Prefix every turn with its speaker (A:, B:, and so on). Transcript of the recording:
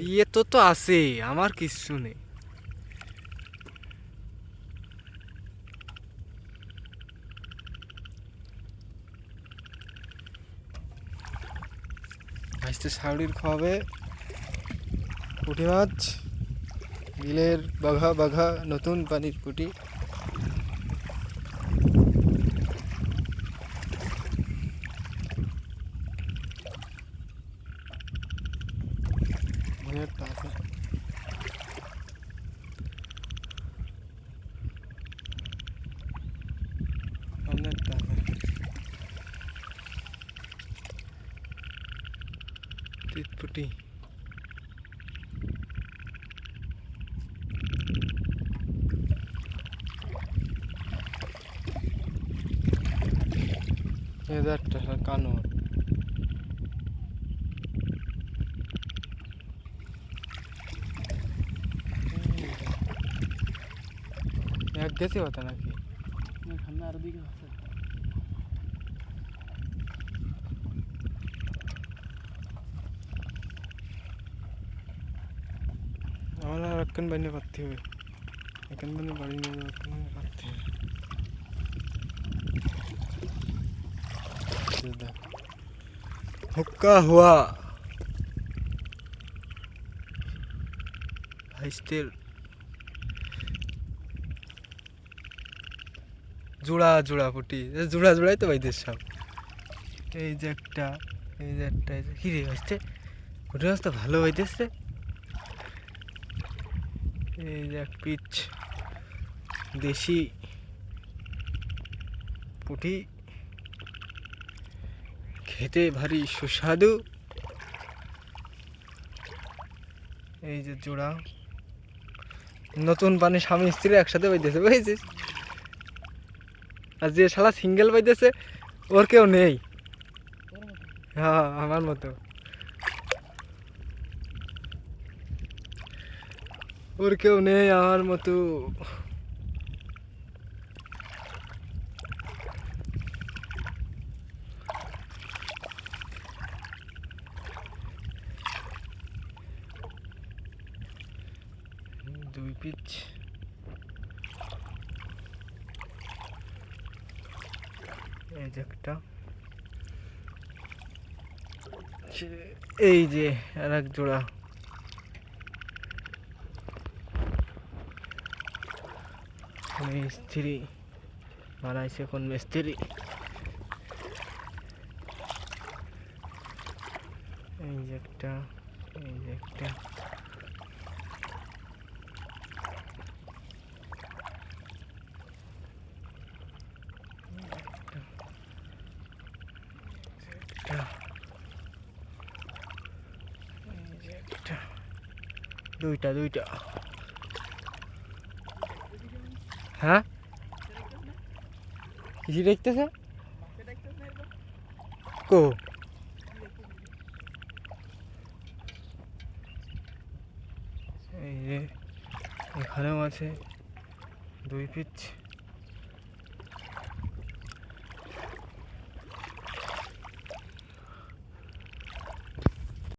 A: ইয়ে তো আছে, আমার কিচ্ছু নেই। ভাইস্তে শাউরির খাওয়াবে পুঁটি মাছ, বিলের বাঘা বাঘা নতুন পানির পুঁটি। পুঁটি কানর এক গেছে কথা নাকি
B: সামনে আরো দিকে আছে।
A: আমার আর একখান বানিয়ে পারতে হবে, এখান বানিয়ে বাড়ি নিয়ে যাওয়া পারতে হবে। হুক্কা হুয়া ভাইস্টের জোড়া জোড়া পুটি, জোড়া জোড়াই তো ভাইদের সব। এই যে একটা, এই যে একটা, এই যে কি রে ভাইস্টে পুটি মাছ তো ভালো হইতেছে। এই যে এক পিচ দেশি পুঁটি, খেতে ভারী সুস্বাদু। এই যে জোড়া নতুন পানি, স্বামী স্ত্রী একসাথে পাইতেছে বুঝেছিস। আর যে শালা সিঙ্গেল পাইতেছে ওর কেউ নেই। হ্যাঁ আমার মতো, ওর কেউ নেই আমার মতো। দুই পিচ এই যে একটা, এই যে আর এক জোড়া। মিস্ত্রি বানাইছে কোন মিস্ত্রি। এই যে একটা, এই যে একটা, দুইটা দুইটা। হ্যাঁ কিছু দেখতেছে কো? এই যে এখানেও আছে দুই পিচ।